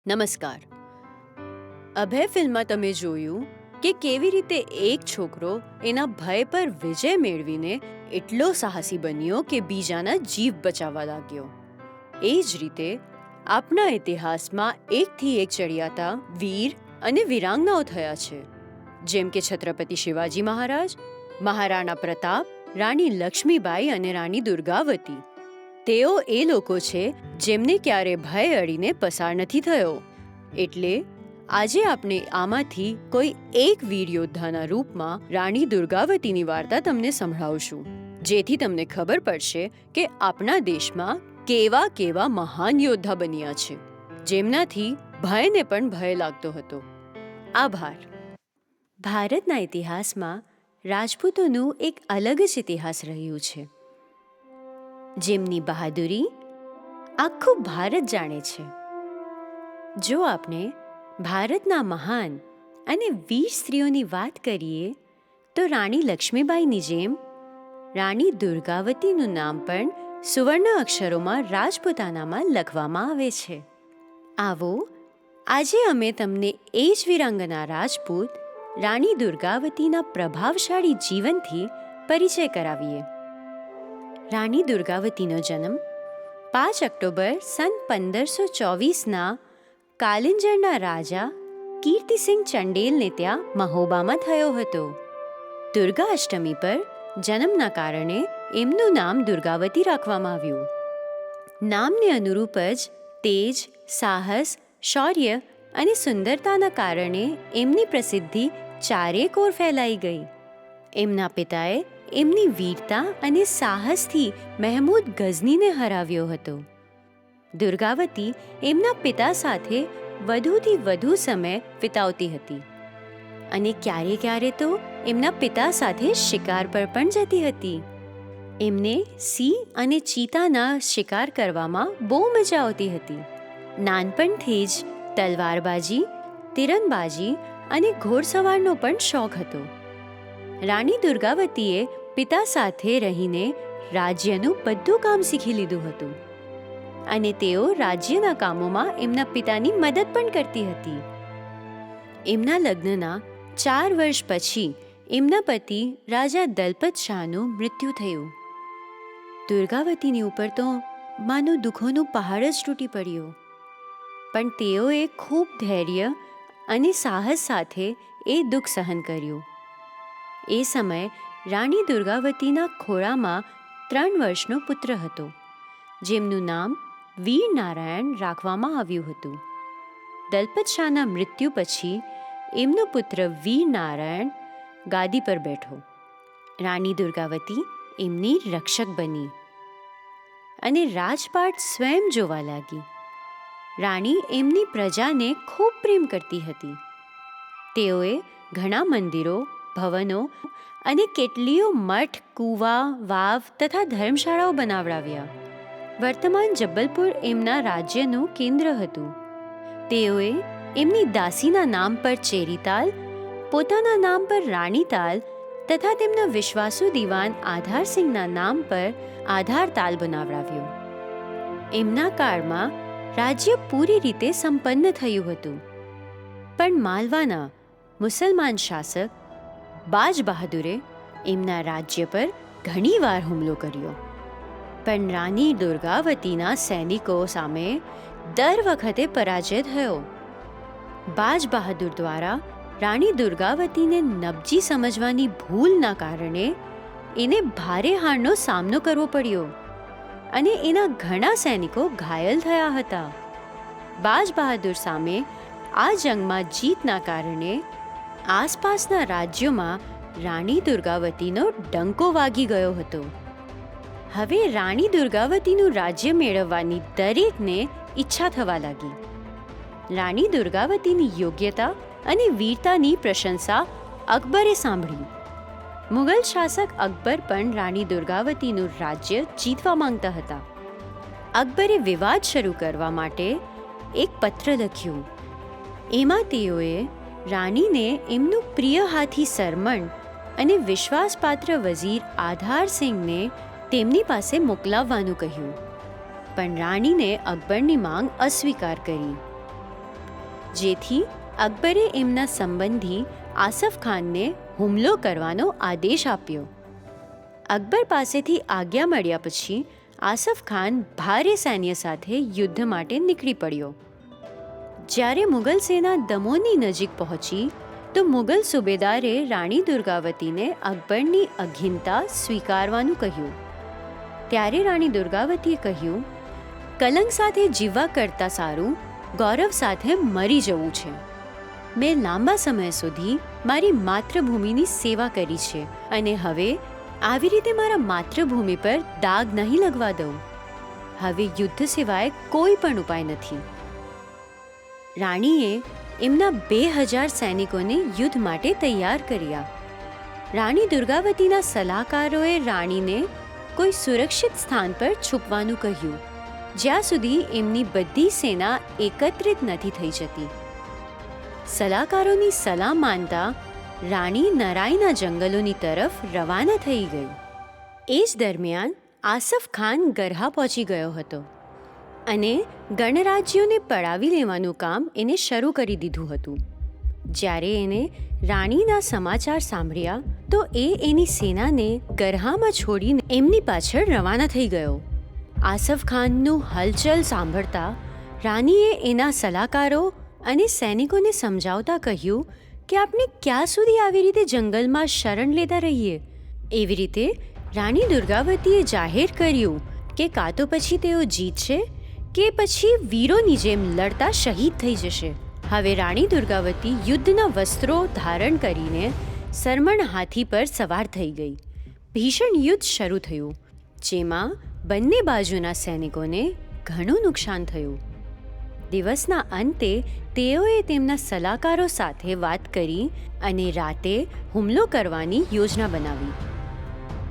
નમસ્કાર. અભય ફિલ્મમાં તમે જોયું કે કેવી રીતે એક છોકરો એના ભય પર વિજય મેળવીને એટલો સાહસી બન્યો કે બીજાના જીવ બચાવવા લાગ્યો. એ જ રીતે આપણા ઇતિહાસમાં એકથી એક ચડિયાતા વીર અને વીરાંગનાઓ થયા છે, જેમ કે છત્રપતિ શિવાજી મહારાજ, મહારાણા પ્રતાપ, રાણી લક્ષ્મીબાઈ અને રાણી દુર્ગાવતી. તેઓ એ લોકો છે જેમને ક્યારે ભય અડીને પસાર નથી થયો. એટલે આજે આપણે આમાંથી કોઈ એક વીર યોદ્ધાના રૂપમાં રાણી દુર્ગાવતીની વાર્તા તમને સંભળાવશું, જેથી તમને ખબર પડશે કે આપણા દેશમાં કેવા કેવા મહાન યોદ્ધા બન્યા છે, જેમનાથી ભયને પણ ભય લાગતો હતો. આભાર. ભારતના ઇતિહાસમાં રાજપૂતોનું એક અલગ જ ઇતિહાસ રહ્યું છે, જેમની બહાદુરી આખું ભારત જાણે છે. જો આપણે ભારતના મહાન અને વીર સ્ત્રીઓની વાત કરીએ તો રાણી લક્ષ્મીબાઈની જેમ રાણી દુર્ગાવતીનું નામ પણ સુવર્ણ અક્ષરોમાં રાજપૂતાનામાં લખવામાં આવે છે. આવો આજે અમે તમને એ જ વીરાંગના રાજપૂત રાણી દુર્ગાવતીના પ્રભાવશાળી જીવનથી પરિચય કરાવીએ. રાણી દુર્ગાવતીનો જન્મ 5 ઓક્ટોબર સન 1524ના કાલિંજરના રાજા કીર્તિસિંહ ચંડેલને ત્યાં મહોબામાં થયો હતો. દુર્ગા અષ્ટમી પર જન્મના કારણે એમનું નામ દુર્ગાવતી રાખવામાં આવ્યું. નામને અનુરૂપ જ તેજ, સાહસ, શૌર્ય અને સુંદરતાના કારણે એમની પ્રસિદ્ધિ ચારેકોર ફેલાઈ ગઈ. એમના પિતાએ એમની વીરતા અને સાહસથી મહેમૂદ ગઝનીને હરાવ્યો હતો. દુર્ગાવતી એમના પિતા સાથે વધુથી વધુ સમય વિતાવતી હતી અને ક્યારે ક્યારે તો એમના પિતા સાથે શિકાર પર પણ જતી હતી. એમને સિંહ અને ચીતાના શિકાર કરવામાં બહુ મજા આવતી હતી. નાનપણથી જ તલવારબાજી, તીરંદાજી અને ઘોડસવારનો પણ શોખ હતો. રાણી દુર્ગાવતીએ પિતા સાથે રહીને રાજ્યનું બધું કામ શીખી લીધું હતું અને તેઓ રાજ્યના કામોમાં એમના પિતાની મદદ પણ કરતી હતી. એમના લગ્નના 4 વર્ષ પછી એમના પતિ રાજા દલપત શાહનું મૃત્યુ થયું. દુર્ગાવતીની ઉપર તો માનો દુઃખોનું પહાડ જ તૂટી પડ્યો, પણ તેઓએ ખૂબ ધૈર્ય અને સાહસ સાથે એ દુઃખ સહન કર્યું. એ સમયે રાણી દુર્ગાવતીના ખોળામાં 3 વર્ષનો પુત્ર હતો, જેમનું નામ વીર નારાયણ રાખવામાં આવ્યું હતું. દલપત શાહના મૃત્યુ પછી એમનો પુત્ર વીર નારાયણ ગાદી પર બેઠો. રાણી દુર્ગાવતી એમની રક્ષક બની અને રાજપાટ સ્વયં જોવા લાગી. રાણી એમની પ્રજાને ખૂબ પ્રેમ કરતી હતી. તેઓએ ઘણા મંદિરો, ભવનો અને કેટલીઓ મઠ, કૂવા, વાવ તથા ધર્મશાળાઓ બનાવડાવ્યા. વર્તમાન જબ્બલપુર એમના રાજ્યનું કેન્દ્ર હતું. તેઓએ એમની દાસીના નામ પર ચેરીતાલ, પોતાના નામ પર રાણીતાલ તથા તેમના વિશ્વાસુ દીવાન આધારસિંહના નામ પર આધારતાલ બનાવડાવ્યો. એમના કાળમાં રાજ્ય પૂરી રીતે સંપન્ન થયું હતું, પણ માલવાના મુસલમાન શાસક બાજ બહાદુરે એમના રાજ્ય પર ઘણીવાર હુમલો કર્યો, પણ રાણી દુર્ગાવતીના સૈનિકો સામે દર વખતે પરાજય થયો. બાજ બહાદુર દ્વારા રાણી દુર્ગાવતીને નબજી સમજવાની ભૂલના કારણે એને ભારે હારનો સામનો કરવો પડ્યો અને એના ઘણા સૈનિકો ઘાયલ થયા હતા. બાજ બહાદુર સામે આ જંગમાં જીતના કારણે આસપાસના રાજ્યોમાં રાણી દુર્ગાવતીનો ડંકો વાગી ગયો હતો. હવે રાણી દુર્ગાવતીનું રાજ્ય મેળવવાની દરેકને ઈચ્છા થવા લાગી. રાણી દુર્ગાવતીની યોગ્યતા અને વીરતાની પ્રશંસા અકબરે સાંભળી. મુગલ શાસક અકબર પણ રાણી દુર્ગાવતીનું રાજ્ય જીતવા માંગતા હતા. અકબરે વિવાદ શરૂ કરવા માટે એક પત્ર લખ્યું. એમાં તેઓએ રાણીને એમનું પ્રિય હાથી સરમણ અને વિશ્વાસપાત્ર વઝીર આધારસિંહને તેમની પાસે મોકલાવવાનું કહ્યું, પણ રાણીને અકબરની માંગ અસ્વીકાર કરી. જેથી અકબરે એમના સંબંધી આસફ ખાનને હુમલો કરવાનો આદેશ આપ્યો. અકબર પાસેથી આજ્ઞા મળ્યા પછી આસફ ખાન ભારે સૈન્ય સાથે યુદ્ધ માટે નીકળી પડ્યો. જ્યારે મુગલ સેના દમોહની નજીક પહોંચી તો મુગલ સુબેદારે રાણી દુર્ગાવતીને અકબરની અધીનતા સ્વીકારવાનું કહ્યું. ત્યારે રાણી દુર્ગાવતીએ કહ્યું, કલંક સાથે જીવવા કરતાં સારું ગૌરવ સાથે મરી જવું છે. મેં લાંબા સમય સુધી મારી માતૃભૂમિની સેવા કરી છે અને હવે આવી રીતે મારા માતૃભૂમિ પર દાગ નહીં લગવા દઉં. હવે યુદ્ધ સિવાય કોઈ પણ ઉપાય નથી. રાણીએ એમના 2000 સૈનિકોને યુદ્ધ માટે તૈયાર કર્યા. રાણી દુર્ગાવતીના સલાહકારોએ રાણીને કોઈ સુરક્ષિત સ્થાન પર છુપવાનું કહ્યું, જ્યાં સુધી એમની બધી સેના એકત્રિત નથી થઈ જતી. સલાહકારોની સલાહ માનતા રાણી નરાઈના જંગલોની તરફ રવાના થઈ ગઈ. એ જ દરમિયાન આસફ ખાન ગરહા પહોંચી ગયો હતો અને ગણરાજ્યોને પડાવી લેવાનું કામ એને શરૂ કરી દીધું હતું. જ્યારે એને રાણીના સમાચાર સાંભળ્યા તો એ એની સેનાને ગરહામાં છોડીને એમની પાછળ રવાના થઈ ગયો. આસફ ખાનનું હલચલ સાંભળતા રાણીએ એના સલાહકારો અને સૈનિકોને સમજાવતા કહ્યું કે આપણે ક્યાં સુધી આવી રીતે જંગલમાં શરણ લેતા રહીએ. એવી રીતે રાણી દુર્ગાવતીએ જાહેર કર્યું કે કાં તો પછી તેઓ જીતશે કે પછી વીરોની જેમ લડતા શહીદ થઈ જશે. હવે રાણી દુર્ગાવતી યુદ્ધના વસ્ત્રો ધારણ કરીને સરમણ હાથી પર સવાર થઈ ગઈ. ભીષણ યુદ્ધ શરૂ થયું, જેમાં બંને બાજુના સૈનિકોને ઘણું નુકસાન થયું. દિવસના અંતે તેઓએ તેમના સલાહકારો સાથે વાત કરી અને રાતે હુમલો કરવાની યોજના બનાવી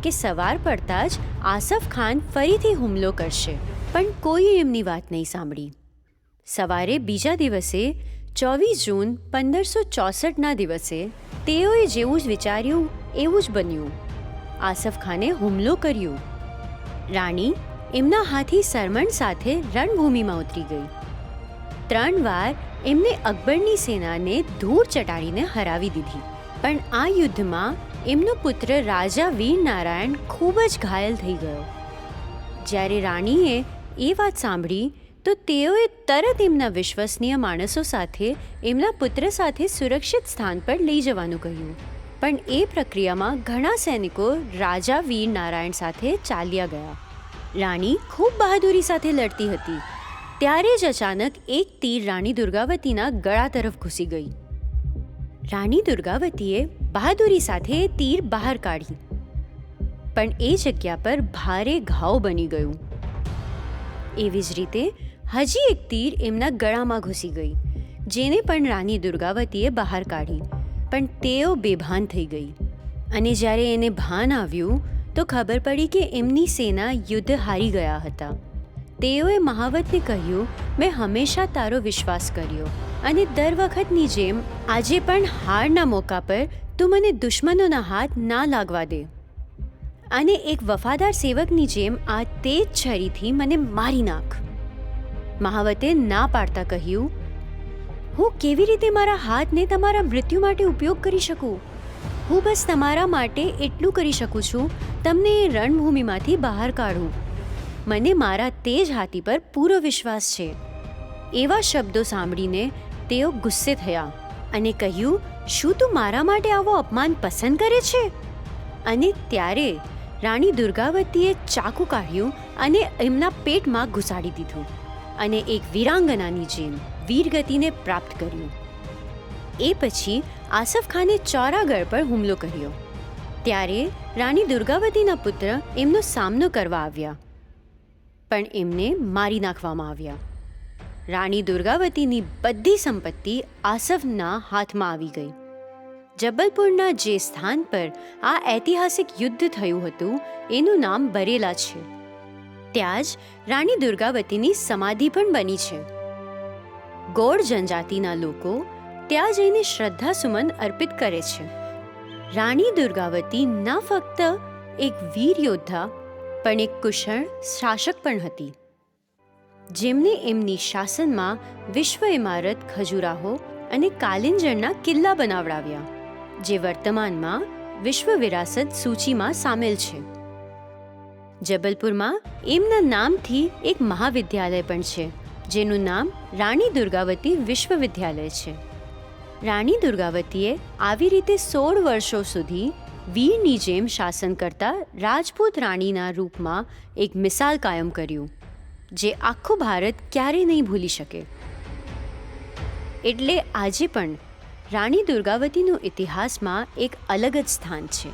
કે સવાર પડતા જ આસફ ખાન ફરીથી હુમલો કરશે, પણ કોઈએ એમની વાત નહીં સાંભળી. સવારે બીજા દિવસે 24 જૂન 1564ના દિવસે તેઓએ જેવું જ વિચાર્યું એવું જ બન્યું. આસફ ખાને હુમલો કર્યો. રાણી એમના હાથી સરમણ સાથે રણભૂમિમાં ઉતરી ગઈ. 3 વાર એમને અકબરની સેનાને ધૂળ ચટાડીને હરાવી દીધી. પણ આ યુદ્ધમાં એમનો પુત્ર રાજા વીરનારાયણ ખૂબ જ ઘાયલ થઈ ગયો. જ્યારે રાણીએ એ વાત સાંભળી તો તેઓએ તરત એમના વિશ્વસનીય માણસો સાથે એમના પુત્ર સાથે સુરક્ષિત સ્થાન પર લઈ જવાનું કહ્યું. પણ એ પ્રક્રિયામાં ઘણા સૈનિકો રાજા વીરનારાયણ સાથે ચાલ્યા ગયા. રાણી ખૂબ બહાદુરી સાથે લડતી હતી. ત્યારે જ અચાનક એક તીર રાણી દુર્ગાવતીના ગળા તરફ ઘૂસી ગઈ. રાણી દુર્ગાવતીએ બહાદુરી સાથે એ તીર બહાર કાઢી, પણ એ જગ્યા પર ભારે ઘાવ બની ગયું. એવી જ રીતે હજી એક તીર એમના ગળામાં ઘૂસી ગઈ, જેને પણ રાણી દુર્ગાવતીએ બહાર કાઢી, પણ તેઓ બેભાન થઈ ગઈ. અને જ્યારે એને ભાન આવ્યું તો ખબર પડી કે એમની સેના યુદ્ધ હારી ગયા હતા. તેઓએ મહાવતને કહ્યું, મેં હંમેશા તારો વિશ્વાસ કર્યો અને દર વખતની જેમ આજે પણ હારના મોકા પર તું મને દુશ્મનોના હાથ ના લાગવા દે. અને એક વફાદાર સેવકની જેમ આ તેજ છરીથી મને મારી નાખ. મહાવતે ના પાડતા કહ્યું, હું કેવી રીતે મારા હાથને તમારા મૃત્યુ માટે ઉપયોગ કરી શકું? હું બસ તમારા માટે એટલું કરી શકું છું, તમને એ રણભૂમિમાંથી બહાર કાઢું. મને મારા તેજ હાથી પર પૂરો વિશ્વાસ છે. એવા શબ્દો સાંભળીને તેઓ ગુસ્સે થયા અને કહ્યું, શું તું મારા માટે આવો અપમાન પસંદ કરે છે? અને ત્યારે રાણી દુર્ગાવતીએ ચાકુ કાઢ્યું અને એમના પેટમાં ઘુસાડી દીધું અને એક વીરાંગનાની જેમ વીરગતિને પ્રાપ્ત કર્યું. એ પછી આસફ ખાને ચૌરાગઢ પર હુમલો કર્યો. ત્યારે રાણી દુર્ગાવતીના પુત્ર એમનો સામનો કરવા આવ્યા, પણ એમને મારી નાખવામાં આવ્યા. રાણી દુર્ગાવતીની બધી સંપત્તિ આસફના હાથમાં આવી ગઈ. જબલપુરના જે સ્થાન પર આ ઐતિહાસિક યુદ્ધ થયું હતું એનું નામ બરેલા છે. ત્યાં જ રાણી દુર્ગાવતીની સમાધિ પણ બની છે. ગોળ જનજાતિના લોકો ત્યાં જઈને શ્રદ્ધાસુમન અર્પિત કરે છે. રાણી દુર્ગાવતી ન ફક્ત એક વીર યોદ્ધા પણ એક કુશળ શાસક પણ હતી. જેમને એમની શાસનમાં વિશ્વ ઇમારત ખજુરાહો અને કાલિંજરના કિલ્લા બનાવડાવ્યા, જે વર્તમાનમાં વિશ્વ વિરાસત સૂચિમાં સામેલ છે. જબલપુરમાં એમના નામથી એક મહાવિદ્યાલય પણ છે, જેનું નામ રાણી દુર્ગાવતી વિશ્વવિદ્યાલય છે. રાણી દુર્ગાવતીએ આવી રીતે 16 વર્ષો સુધી વીરની જેમ શાસન કરતા રાજપૂત રાણીના રૂપમાં એક મિસાલ કાયમ કર્યું, જે આખું ભારત ક્યારેય નહીં ભૂલી શકે. એટલે આજે પણ રાણી દુર્ગાવતીનું ઇતિહાસમાં એક અલગ જ સ્થાન છે.